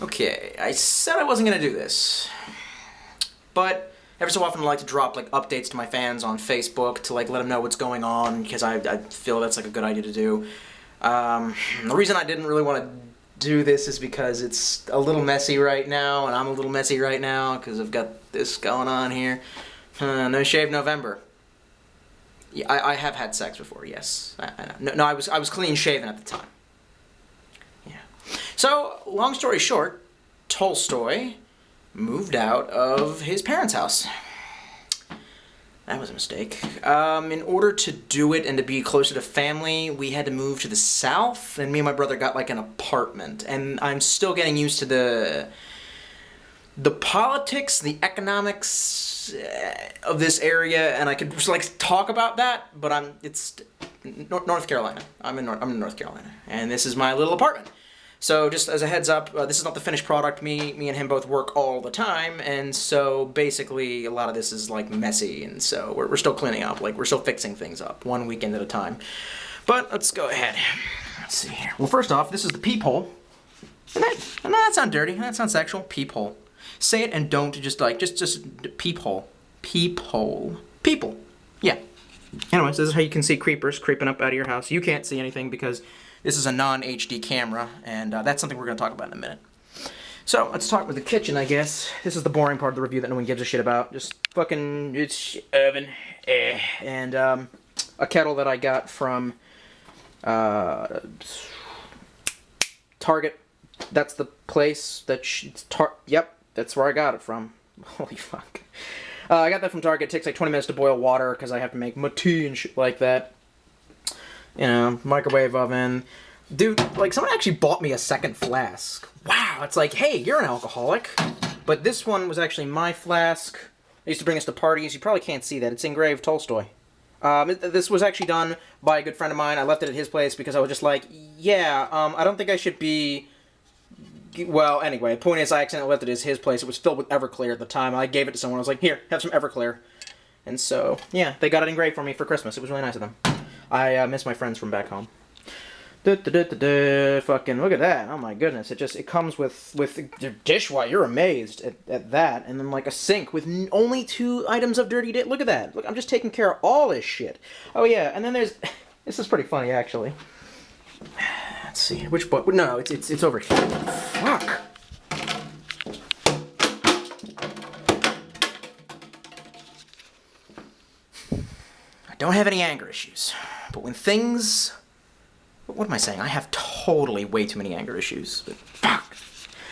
Okay, I said I wasn't gonna do this, but every so often I like to drop like updates to my fans on Facebook to like let them know what's going on because I feel that's like a good idea to do. The reason I didn't really want to do this is because it's a little messy right now, and I'm a little messy right now because I've got this going on here. No shave November. Yeah, I have had sex before. Yes, I know. No, I was clean shaven at the time. Yeah. So, long story short, Tolstoy moved out of his parents' house. That was a mistake. In order to do it and to be closer to family, we had to move to the south, and me and my brother got like an apartment. And I'm still getting used to the politics, the economics of this area, and I could just like talk about that. But it's North Carolina. I'm in North Carolina, and this is my little apartment. So just as a heads up, this is not the finished product. Me and him both work all the time, and so basically a lot of this is like messy, and so we're still cleaning up, like we're still fixing things up, one weekend at a time. But let's go ahead. Let's see here. Well, first off, this is the peephole. And that sounds dirty. That sounds sexual. Peephole. Say it and don't just peephole. Peephole. People. Yeah. Anyways, this is how you can see creepers creeping up out of your house. You can't see anything because this is a non-HD camera, and that's something we're going to talk about in a minute. So, let's talk with the kitchen, I guess. This is the boring part of the review that no one gives a shit about. Just fucking, it's oven, and a kettle that I got from Target. That's the place that yep, that's where I got it from. Holy fuck. I got that from Target. It takes like 20 minutes to boil water because I have to make my tea and shit like that. You know, microwave oven. Dude, like, someone actually bought me a second flask. Wow, it's like, hey, you're an alcoholic. But this one was actually my flask. I used to bring this to parties. You probably can't see that. It's engraved Tolstoy. This was actually done by a good friend of mine. I left it at his place because I was just like, yeah, I don't think I should be... Well, anyway, the point is I accidentally left it at his place. It was filled with Everclear at the time. I gave it to someone. I was like, here, have some Everclear. And so, yeah, they got it engraved for me for Christmas. It was really nice of them. I miss my friends from back home. Fucking look at that! Oh my goodness! It comes with your dishwasher. You're amazed at that, and then like a sink with only 2 items of dirty dish. Look at that! Look, I'm just taking care of all this shit. Oh yeah, and then there's this is pretty funny actually. Let's see which book. No, it's over here. Fuck. I don't have any anger issues, but when things... What am I saying? I have totally way too many anger issues. But fuck.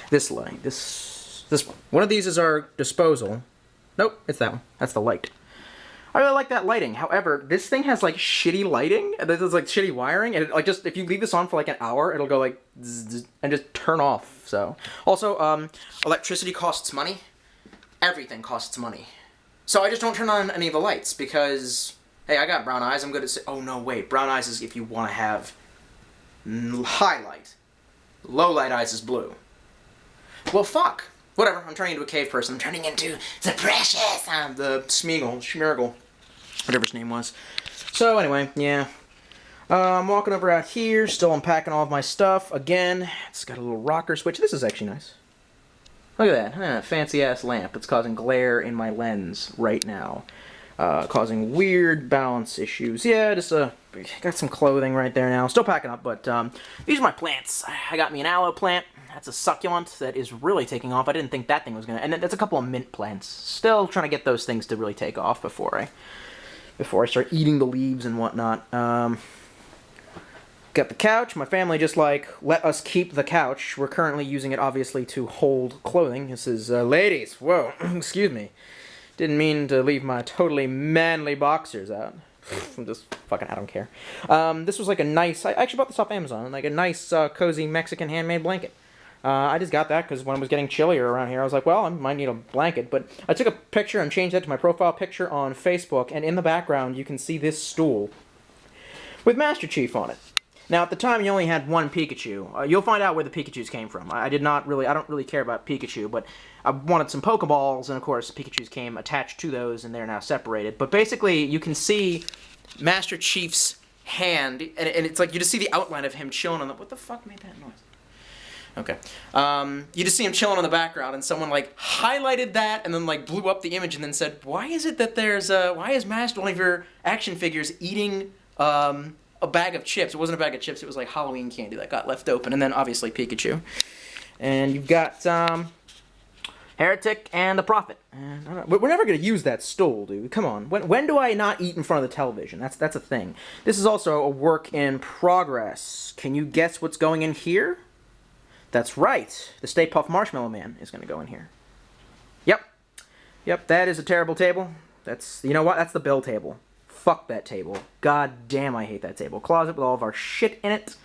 This light. This one. One of these is our disposal. Nope, it's that one. That's the light. I really like that lighting. However, this thing has like shitty lighting. This is like shitty wiring, and it, like just if you leave this on for like an hour, it'll go like zzz, and just turn off. So also, electricity costs money. Everything costs money. So I just don't turn on any of the lights because. Hey, I got brown eyes. I'm good at... Oh, no, wait. Brown eyes is if you want to have highlight. Low light eyes is blue. Well, fuck. Whatever. I'm turning into a cave person. I'm turning into the precious. The Schmeargle. Whatever his name was. So, anyway, yeah. I'm walking over out here. Still unpacking all of my stuff. Again, it's got a little rocker switch. This is actually nice. Look at that. Fancy-ass lamp. It's causing glare in my lens right now. Causing weird balance issues. Yeah, just got some clothing right there now. Still packing up, but these are my plants. I got me an aloe plant. That's a succulent that is really taking off. I didn't think that thing was gonna. And then there's a couple of mint plants. Still trying to get those things to really take off before I start eating the leaves and whatnot. Got the couch. My family just like let us keep the couch. We're currently using it obviously to hold clothing. This is ladies. Whoa, excuse me. Didn't mean to leave my totally manly boxers out. I'm just fucking, I don't care. This was like a nice, I actually bought this off Amazon, like a nice, cozy Mexican handmade blanket. I just got that because when it was getting chillier around here, I was like, well, I might need a blanket. But I took a picture and changed that to my profile picture on Facebook, and in the background you can see this stool with Master Chief on it. Now, at the time, you only had one Pikachu. You'll find out where the Pikachus came from. I don't really care about Pikachu, but I wanted some Pokeballs, and of course, Pikachus came attached to those, and they're now separated. But basically, you can see Master Chief's hand, and it's like, you just see the outline of him chilling on the... What the fuck made that noise? Okay. You just see him chilling in the background, and someone like highlighted that, and then like blew up the image, and then said, "Why is it that why is Masked, one of your action figures, eating a bag of chips?" It wasn't a bag of chips; it was like Halloween candy that got left open, and then obviously Pikachu. And you've got Heretic and the Prophet. And we're never gonna use that stool, dude. Come on. When do I not eat in front of the television? That's a thing. This is also a work in progress. Can you guess what's going in here? That's right. The Stay Puft Marshmallow Man is gonna go in here. Yep. That is a terrible table. You know what? That's the Bill table. Fuck that table. God damn, I hate that table. Closet with all of our shit in it.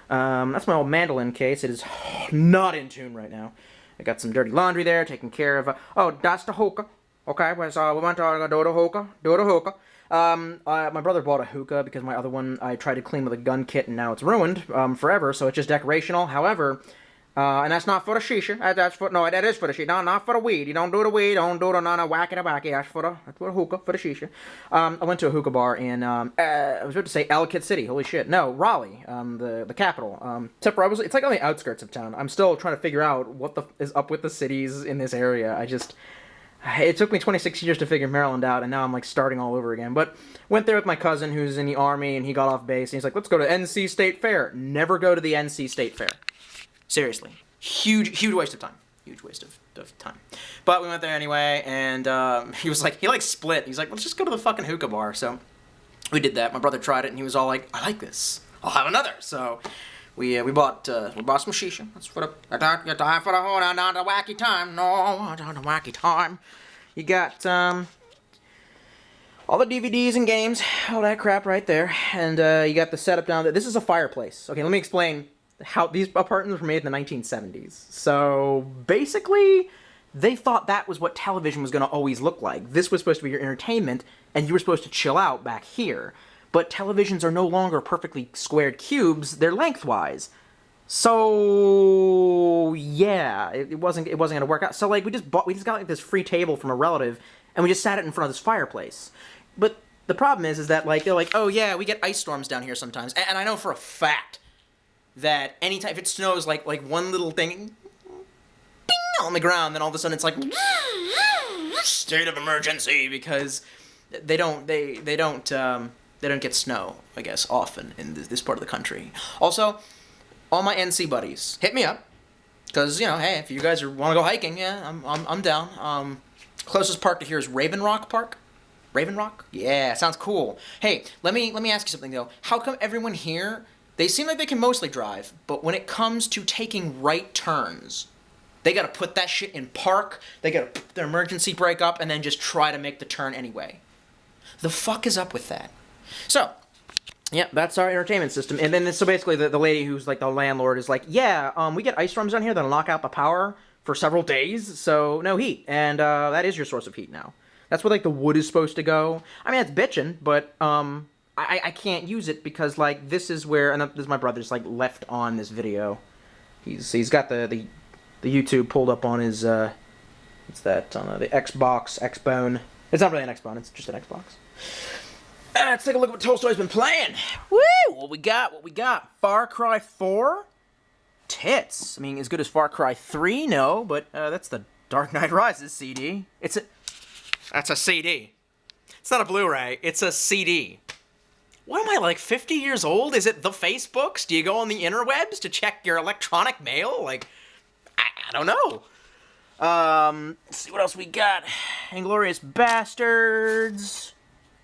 That's my old mandolin case. It is not in tune right now. I got some dirty laundry there, taken care of. Oh, that's the hookah. Okay, we went to do the hookah. My brother bought a hookah because my other one I tried to clean with a gun kit and now it's ruined forever, so it's just decorational. However, and that's not for the shisha. That is for the shisha. No, not for the weed. You don't do the weed. Don't do the wacky. That's for the hookah, for the shisha. I went to a hookah bar in I was about to say Ellicott City. Holy shit. No, Raleigh, the capital. Except for it's like on the outskirts of town. I'm still trying to figure out what is up with the cities in this area. It took me 26 years to figure Maryland out, and now I'm like starting all over again. But went there with my cousin who's in the Army, and he got off base, and he's like, let's go to NC State Fair. Never go to the NC State Fair. Seriously. Huge waste of time. Huge waste of time. But we went there anyway, and he split. He's like, let's just go to the fucking hookah bar. So we did that. My brother tried it, and he was all like, I like this. I'll have another. So we bought some shisha. That's for the time for the whole not the wacky time. No, not the wacky time. You got all the DVDs and games, all that crap right there, and you got the setup down there. This is a fireplace. Okay, let me explain how these apartments were made in the 1970s. So basically, they thought that was what television was going to always look like. This was supposed to be your entertainment, and you were supposed to chill out back here. But televisions are no longer perfectly squared cubes, they're lengthwise. So yeah, it wasn't gonna work out. So like we just got like this free table from a relative, and we just sat it in front of this fireplace. But the problem is that like they're like, oh yeah, we get ice storms down here sometimes, and I know for a fact that anytime if it snows, like one little thing bing, on the ground, then all of a sudden it's like state of emergency because they don't get snow, I guess, often in this part of the country. Also, all my NC buddies, hit me up, because, you know, hey, if you guys want to go hiking, yeah, I'm down. Closest park to here is Raven Rock Park. Raven Rock? Yeah, sounds cool. Hey, let me ask you something, though. How come everyone here, they seem like they can mostly drive, but when it comes to taking right turns, they gotta put that shit in park, they gotta put their emergency brake up, and then just try to make the turn anyway. The fuck is up with that? So, yeah, that's our entertainment system. And then so basically the lady who's like the landlord is like, yeah, we get ice storms down here that'll knock out the power for several days, so no heat. And that is your source of heat now. That's where like the wood is supposed to go. I mean, it's bitchin', but I can't use it because like this is where, and this is my brother's like left on this video. He's got the YouTube pulled up on his what's that on the Xbox Xbone. It's not really an Xbone, it's just an Xbox. Let's take a look at what Tolstoy's been playing. Woo! What we got? Far Cry 4? Tits. I mean, as good as Far Cry 3? No, but that's the Dark Knight Rises CD. That's a CD. It's not a Blu-ray, it's a CD. What am I, like 50 years old? Is it the Facebooks? Do you go on the interwebs to check your electronic mail? Like, I don't know. Let's see what else we got. Inglourious Bastards.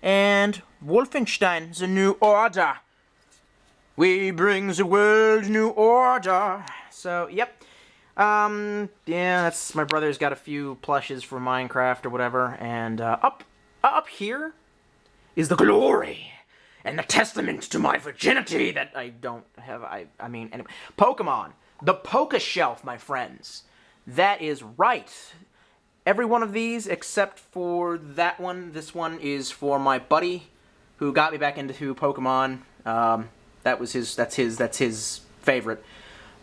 And Wolfenstein, The New Order. We bring the world new order. So, yep. Yeah, that's my brother's got a few plushes for Minecraft or whatever. And up here is the glory and the testament to my virginity that I don't have. I mean, anyway, Pokemon, the Poké Shelf, my friends. That is right. Every one of these except for that one. This one is for my buddy who got me back into Pokemon. That's his favorite.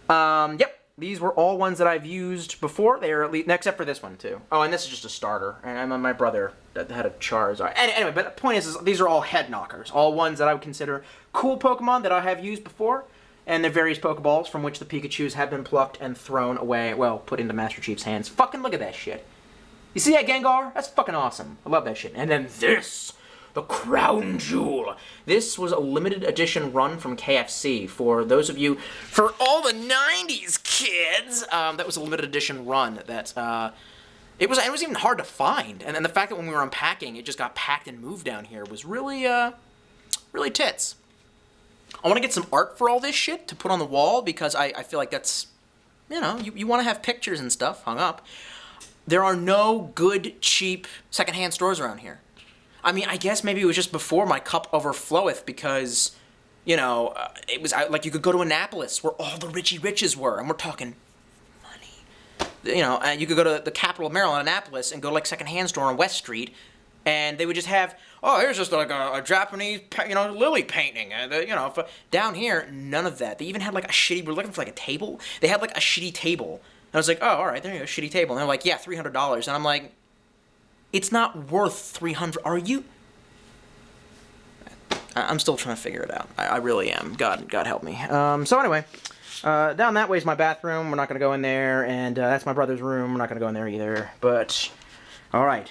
Yep. These were all ones that I've used before. They are at least, except for this one too. Oh, and this is just a starter. And my brother that had a Charizard. Anyway, but the point is these are all head knockers. All ones that I would consider cool Pokemon that I have used before. and the various Pokeballs from which the Pikachus have been plucked and thrown away, well, put into Master Chief's hands. Fucking look at that shit. You see that, Gengar? That's fucking awesome. I love that shit. And then this, the Crown Jewel. This was a limited edition run from KFC. For those of you, for all the 90s kids, that was a limited edition run that, it was even hard to find. And then the fact that when we were unpacking, it just got packed and moved down here was really, really tits. I want to get some art for all this shit to put on the wall because I feel like that's, you know, you want to have pictures and stuff hung up. There are no good, cheap, secondhand stores around here. I mean, I guess maybe it was just before my cup overfloweth because, you know, it was like you could go to Annapolis where all the Richie Riches were, and we're talking money. You know, you could go to the capital of Maryland, Annapolis, and go to like secondhand store on West Street, and they would just have, oh, here's just like a Japanese, you know, lily painting. You know, down here, none of that. They even had like a shitty, we're looking for like a table. They had like a shitty table. And I was like, oh, all right, there you go, shitty table. And they're like, yeah, $300. And I'm like, it's not worth $300. Are you? I'm still trying to figure it out. I really am. God help me. So anyway, down that way is my bathroom. We're not going to go in there. And that's my brother's room. We're not going to go in there either. But, all right.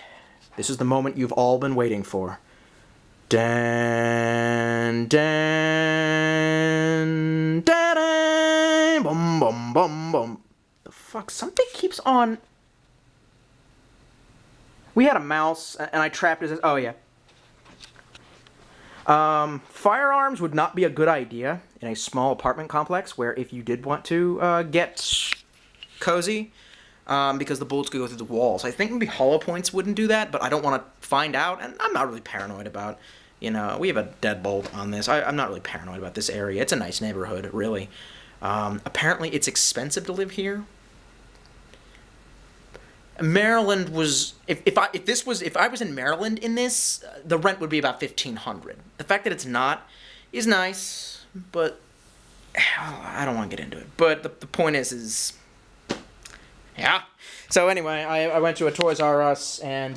This is the moment you've all been waiting for. Dan, dan, dan, dan, bum, bum, bum, bum. The fuck? Something keeps on... We had a mouse, and I trapped his... Oh, yeah. Firearms would not be a good idea in a small apartment complex where if you did want to get cozy, because the bullets could go through the walls. I think maybe hollow points wouldn't do that, but I don't want to find out, and I'm not really paranoid about, you know, we have a deadbolt on this. I'm not really paranoid about this area. It's a nice neighborhood, really. Apparently, it's expensive to live here. Maryland was if I was in Maryland in this, the rent would be about $1,500. The fact that it's not is nice, but I don't want to get into it. But the point is yeah. So anyway, I went to a Toys R Us and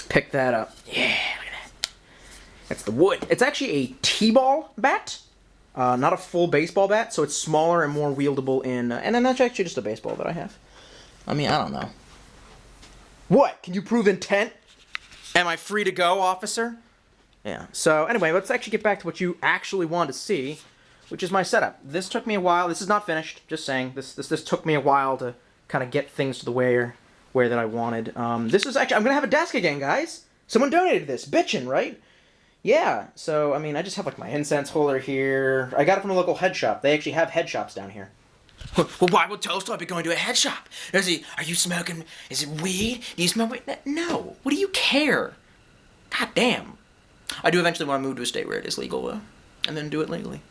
picked that up. Yeah, look at that. That's the wood. It's actually a T-ball bat. Not a full baseball bat, so it's smaller and more wieldable in... and then that's actually just a baseball that I have. I mean, I don't know. What? Can you prove intent? Am I free to go, officer? Yeah. So, anyway, let's actually get back to what you actually want to see, which is my setup. This took me a while. This is not finished. Just saying. This took me a while to kind of get things to the where that I wanted. This is actually... I'm going to have a desk again, guys. Someone donated this. Bitchin', right? Yeah. So, I mean, I just have, like, my incense holder here. I got it from a local head shop. They actually have head shops down here. Well, why would Tolstoy be going to a head shop? Are you smoking? Is it weed? Do you smoke weed? No. What do you care? God damn. I do eventually want to move to a state where it is legal, though. And then do it legally.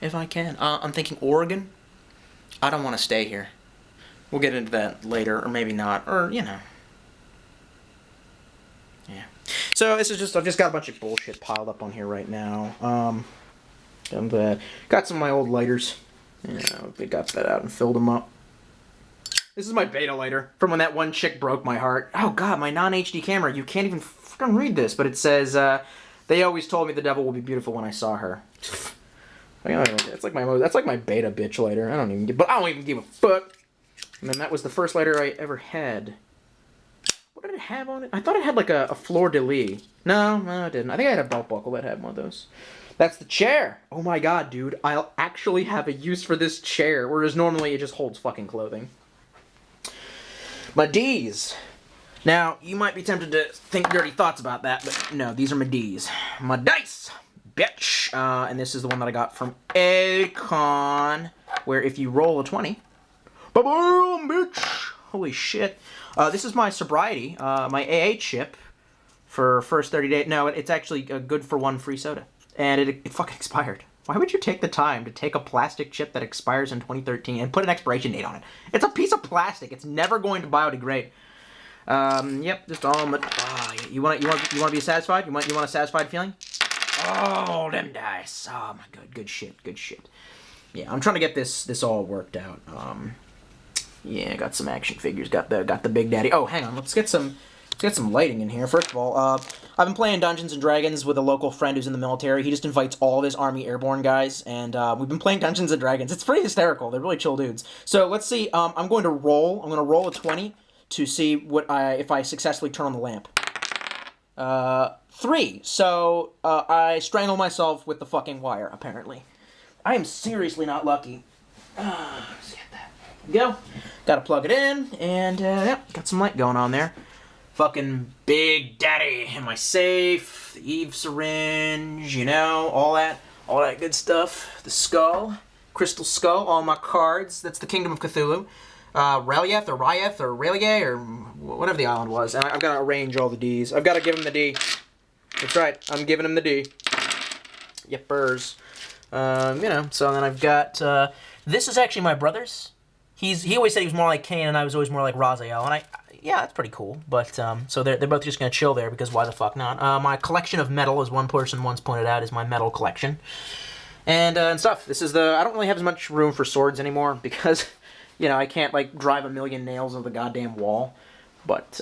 If I can. I'm thinking Oregon. I don't want to stay here. We'll get into that later, or maybe not. Or, you know. Yeah. So, this is just... I've just got a bunch of bullshit piled up on here right now. And, got some of my old lighters. Yeah, we got that out and filled them up. This is my beta lighter from when that one chick broke my heart. Oh god, my non-HD camera. You can't even fucking read this, but it says, they always told me the devil will be beautiful when I saw her. That's like my beta bitch lighter. I don't even give a fuck. And then that was the first lighter I ever had. What did it have on it? I thought it had like a fleur-de-lis. No, it didn't. I think I had a belt buckle that had one of those. That's the chair. Oh my god, dude. I'll actually have a use for this chair, whereas normally it just holds fucking clothing. My D's. Now, you might be tempted to think dirty thoughts about that, but no, these are my D's. My dice, bitch. And this is the one that I got from Akon, where if you roll a 20, ba-boom, bitch. Holy shit. This is my sobriety, my AA chip for first 30 days. No, it's actually good for one free soda. And it fucking expired. Why would you take the time to take a plastic chip that expires in 2013 and put an expiration date on it? It's a piece of plastic. It's never going to biodegrade. Yep, just all my... you want to be satisfied? You want a satisfied feeling? Oh, them dice. Oh my god, good shit. Yeah, I'm trying to get this all worked out. Yeah, got some action figures. Got the Big Daddy. Oh, hang on. Let's get some Let's get some lighting in here. First of all, I've been playing Dungeons & Dragons with a local friend who's in the military. He just invites all of his Army Airborne guys, and we've been playing Dungeons & Dragons. It's pretty hysterical. They're really chill dudes. So let's see. I'm going to roll. I'm going to roll a 20 to see if I successfully turn on the lamp. 3. So I strangle myself with the fucking wire, apparently. I am seriously not lucky. Let's get that. There we go. Gotta plug it in, and yeah, got some light going on there. Fucking Big Daddy in my safe, the Eve syringe, you know, all that good stuff. The skull, crystal skull, all my cards. That's the Kingdom of Cthulhu. Relief or Ryeth or Relie or whatever the island was. And I've got to arrange all the D's. I've got to give him the D. That's right, I'm giving him the D. Yepers. You know, so then I've got, this is actually my brother's. He always said he was more like Cain, and I was always more like Raziel, and yeah, that's pretty cool. But, so they're both just gonna chill there, because why the fuck not? My collection of metal, as one person once pointed out, is my metal collection. And stuff. This is I don't really have as much room for swords anymore, because, you know, I can't, like, drive a million nails into the goddamn wall. But,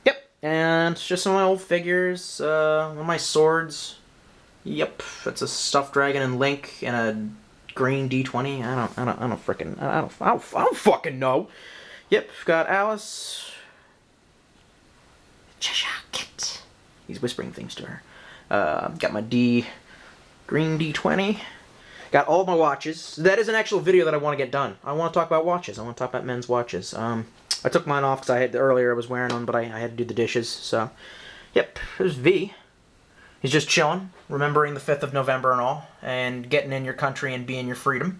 yep. And just some of my old figures, one of my swords. Yep, that's a stuffed dragon and Link and a green D20. I don't fucking know. Yep, got Alice. Cheshire Cat. He's whispering things to her. Got my green D20. Got all my watches. That is an actual video that I want to get done. I want to talk about watches. I want to talk about men's watches. I took mine off because earlier I was wearing them, but I had to do the dishes. So, yep, there's V. He's just chilling, remembering the 5th of November and all, and getting in your country and being your freedom.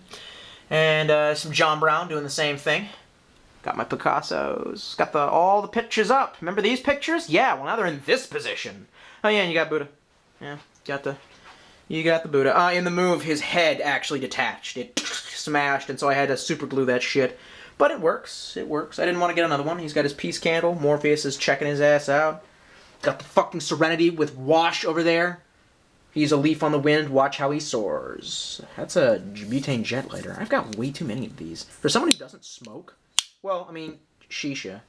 And some John Brown doing the same thing. Got my Picassos. Got all the pictures up. Remember these pictures? Yeah, well now they're in this position. Oh yeah, and you got Buddha. Yeah, you got the Buddha. In the move, his head actually detached. It smashed, and so I had to super glue that shit. But it works. It works. I didn't want to get another one. He's got his peace candle. Morpheus is checking his ass out. Got the fucking Serenity with Wash over there. He's a leaf on the wind. Watch how he soars. That's a butane jet lighter. I've got way too many of these. For someone who doesn't smoke, well, I mean, shisha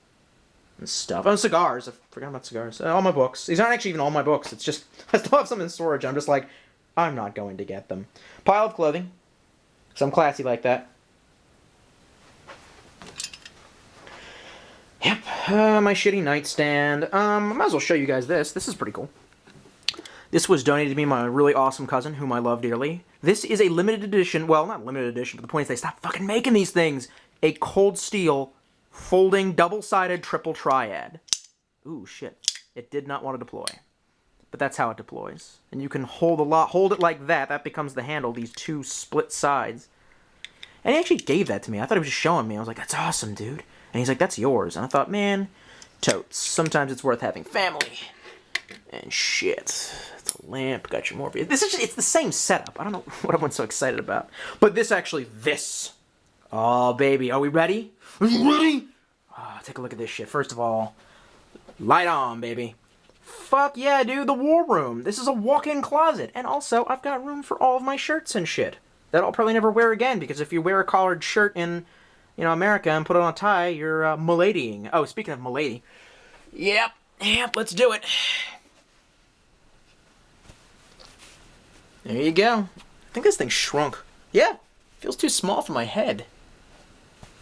and stuff. Oh, cigars. I forgot about cigars. All my books. These aren't actually even all my books. It's just, I still have some in storage. I'm just like, I'm not going to get them. Pile of clothing. Because I'm classy like that. Yep, my shitty nightstand. I might as well show you guys this. This is pretty cool. This was donated to me by my really awesome cousin, whom I love dearly. This is a limited edition, well, not limited edition, but the point is they stopped fucking making these things. A Cold Steel folding double-sided triple triad. Ooh, shit. It did not want to deploy. But that's how it deploys. And you can hold it like that. That becomes the handle, these two split sides. And he actually gave that to me. I thought he was just showing me. I was like, that's awesome, dude. And he's like, that's yours. And I thought, man, totes. Sometimes it's worth having family. And shit. It's a lamp. Got your Morpheus. It's the same setup. I don't know what everyone's so excited about. But this. Oh, baby. Are we ready? Are you ready? Oh, take a look at this shit. First of all, light on, baby. Fuck yeah, dude. The war room. This is a walk-in closet. And also, I've got room for all of my shirts and shit. That I'll probably never wear again. Because if you wear a collared shirt in, you know, America and put on a tie, you're miladying. Oh, speaking of milady. Yep, let's do it. There you go. I think this thing shrunk. Yeah, feels too small for my head.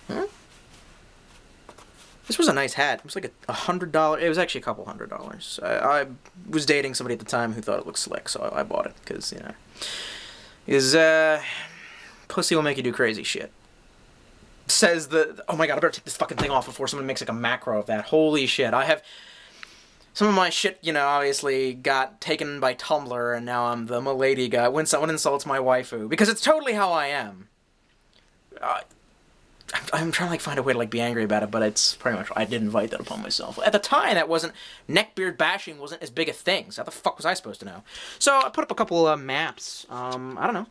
Huh? This was a nice hat. It was like $100. It was actually a couple $100. I was dating somebody at the time who thought it looked slick, so I bought it because, you know, pussy will make you do crazy shit. Says oh my god, I better take this fucking thing off before someone makes like a macro of that. Holy shit, I have some of my shit, you know, obviously got taken by Tumblr, and now I'm the milady guy when someone insults my waifu, because it's totally how I am. I'm trying to like find a way to like be angry about it, but it's pretty much, I did invite that upon myself. At the time, that wasn't, neckbeard bashing wasn't as big a thing, so how the fuck was I supposed to know? So I put up a couple maps, I don't know,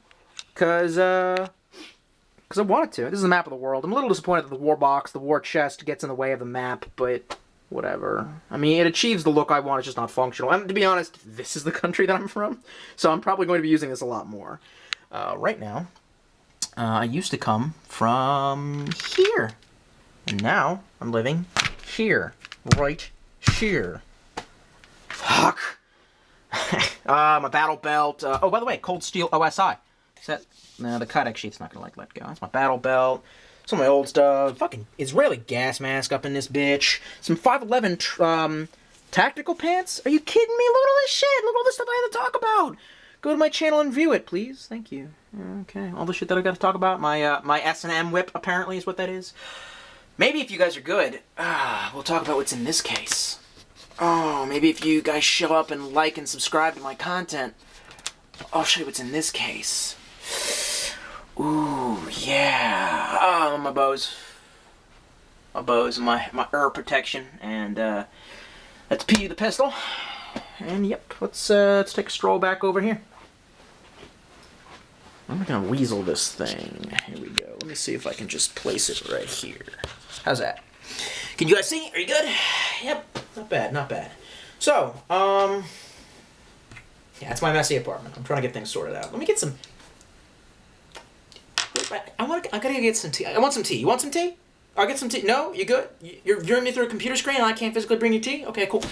because I wanted to. This is a map of the world. I'm a little disappointed that the war box, the war chest gets in the way of the map, but whatever. I mean, it achieves the look I want, it's just not functional. And to be honest, this is the country that I'm from, so I'm probably going to be using this a lot more. Right now, I used to come from here, and now I'm living here, right here. Fuck! My battle belt. Oh, by the way, Cold Steel OSI. Is that... No, the Kydex sheet's not gonna, like, let go. That's my battle belt. Some of my old stuff. Fucking Israeli gas mask up in this bitch. Some 511, tactical pants? Are you kidding me? Look at all this shit! Look at all this stuff I have to talk about! Go to my channel and view it, please. Thank you. Okay, all the shit that I got to talk about. My S&M whip, apparently, is what that is. Maybe if you guys are good, we'll talk about what's in this case. Oh, maybe if you guys show up and like and subscribe to my content, I'll show you what's in this case. Ooh, yeah. Oh, my bows. My protection, and that's P the pistol. And yep, let's take a stroll back over here. I'm gonna weasel this thing. Here we go. Let me see if I can just place it right here. How's that? Can you guys see? Are you good? Yep. Not bad, not bad. So, yeah, it's my messy apartment. I'm trying to get things sorted out. Let me get some... I gotta get some tea. I want some tea. You want some tea? I'll get some tea. No? You good? You're viewing me through a computer screen and I can't physically bring you tea? Okay, cool.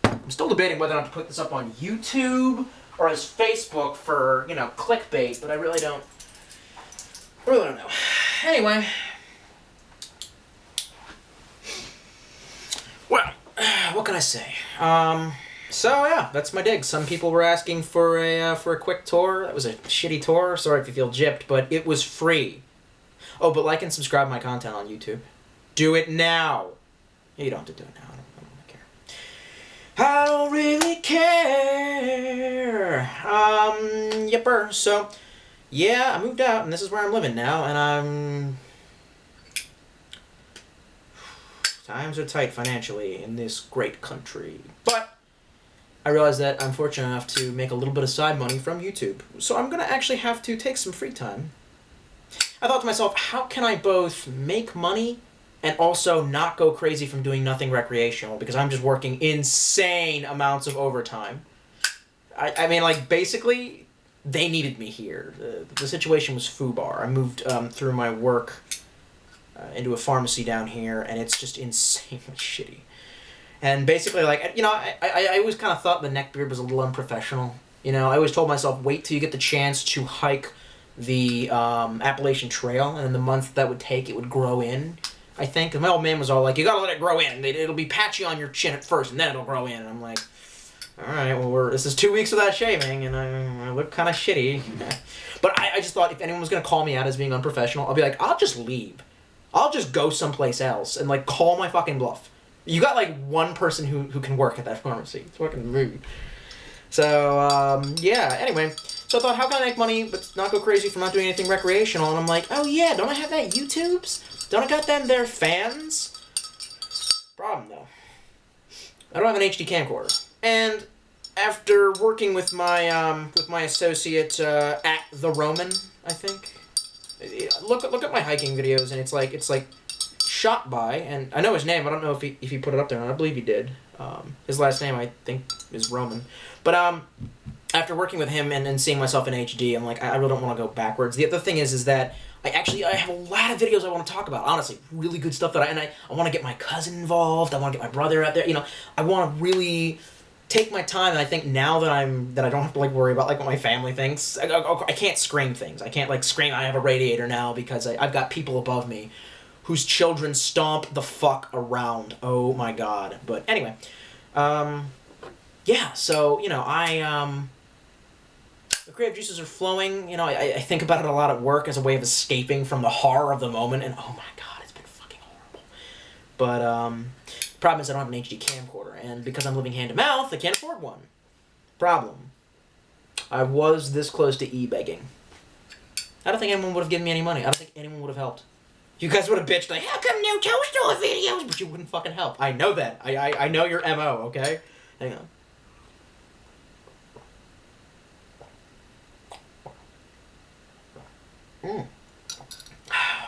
I'm still debating whether or not to put this up on YouTube or as Facebook for, you know, clickbait, but I really don't know. Anyway. Well, what can I say? So yeah, that's my dig. Some people were asking for a quick tour. That was a shitty tour. Sorry if you feel gypped, but it was free. Oh, but like and subscribe to my content on YouTube. Do it now. You don't have to do it now. I don't really care. Yepper. So, yeah, I moved out, and this is where I'm living now, and times are tight financially in this great country. But I realized that I'm fortunate enough to make a little bit of side money from YouTube. So I'm going to actually have to take some free time. I thought to myself, how can I both make money and also not go crazy from doing nothing recreational, because I'm just working insane amounts of overtime. I mean, like, basically, they needed me here. The situation was FUBAR. I moved through my work into a pharmacy down here, and it's just insanely shitty. And basically, like, you know, I always kind of thought the neckbeard was a little unprofessional. You know, I always told myself, wait till you get the chance to hike the Appalachian Trail, and in the month that would take, it would grow in. I think. And my old man was all like, you gotta let it grow in. It'll be patchy on your chin at first, and then it'll grow in. And I'm like, alright, well, this is 2 weeks without shaving, and I look kind of shitty. But I just thought if anyone was gonna call me out as being unprofessional, I'll be like, I'll just leave. I'll just go someplace else and, like, call my fucking bluff. You got, like, one person who can work at that pharmacy. It's fucking rude. So, yeah, anyway. So I thought, how can I make money but not go crazy from not doing anything recreational? And I'm like, oh yeah, don't I have that YouTubes? Don't I got them there fans? Problem though, I don't have an HD camcorder. And after working with my associate at the Roman, I think. Look at my hiking videos, and it's like shot by, and I know his name. I don't know if he put it up there, and I believe he did. His last name I think is Roman, but after working with him and seeing myself in HD, I'm like, I really don't want to go backwards. The other thing is that I have a lot of videos I want to talk about. Honestly, really good stuff I want to get my cousin involved. I want to get my brother out there. You know, I want to really take my time. And I think now that I don't have to like worry about like what my family thinks. I can't scream things. I can't like scream I have a radiator now because I've got people above me whose children stomp the fuck around. Oh my god. But anyway, yeah. So you know the creative juices are flowing. You know, I think about it a lot at work as a way of escaping from the horror of the moment, and oh my god, it's been fucking horrible. But, the problem is I don't have an HD camcorder, and because I'm living hand-to-mouth, I can't afford one. Problem. I was this close to e-begging. I don't think anyone would have given me any money. I don't think anyone would have helped. You guys would have bitched like, how come no Toaster videos? But you wouldn't fucking help. I know that. I know your MO, okay? Hang on.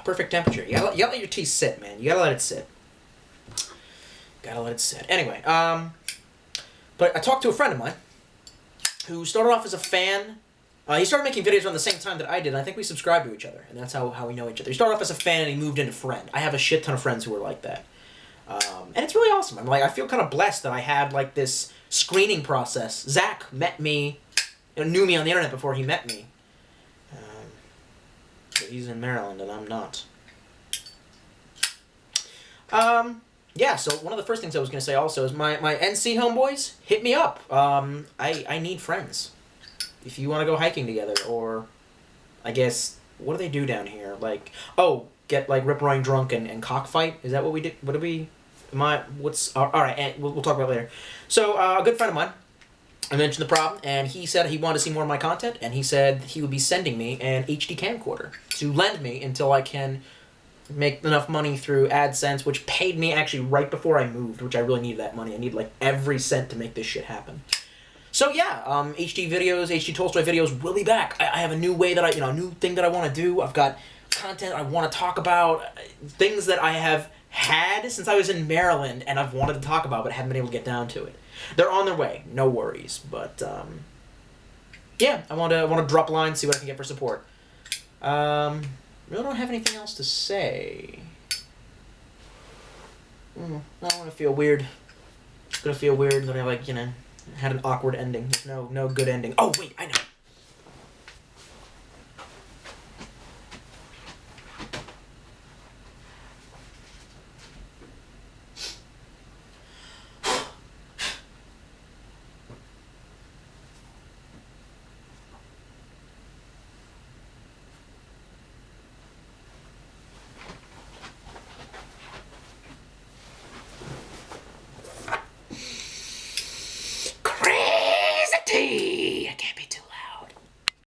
Perfect temperature. You gotta let your tea sit, man. You gotta let it sit. Gotta let it sit. Anyway, but I talked to a friend of mine who started off as a fan. He started making videos around the same time that I did, and I think we subscribed to each other, and that's how we know each other. He started off as a fan, and he moved into friend. I have a shit ton of friends who are like that. And it's really awesome. I feel kind of blessed that I had, like, this screening process. Zach met me, knew me on the internet before he met me. But he's in Maryland, and I'm not. Yeah, so one of the first things I was going to say also is my NC homeboys, hit me up. I need friends. If you want to go hiking together, or I guess, what do they do down here? Like, get like rip-roaring drunk and cockfight? Is that what we do? What do we, alright, and we'll talk about it later. So, a good friend of mine, I mentioned the problem, and he said he wanted to see more of my content, and he said he would be sending me an HD camcorder to lend me until I can make enough money through AdSense, which paid me actually right before I moved, which I really needed that money. I need like every cent to make this shit happen. So yeah, HD videos, HD Tolstoy videos will be back. I have a new way that a new thing that I want to do. I've got content I want to talk about, things that I have had since I was in Maryland and I've wanted to talk about but haven't been able to get down to it. They're on their way, no worries. But yeah, I want to drop a line, see what I can get for support. Really don't have anything else to say. I don't want to feel weird. It's gonna feel weird that I had an awkward ending. There's no good ending. Oh wait, I know. Crazy tea. I can't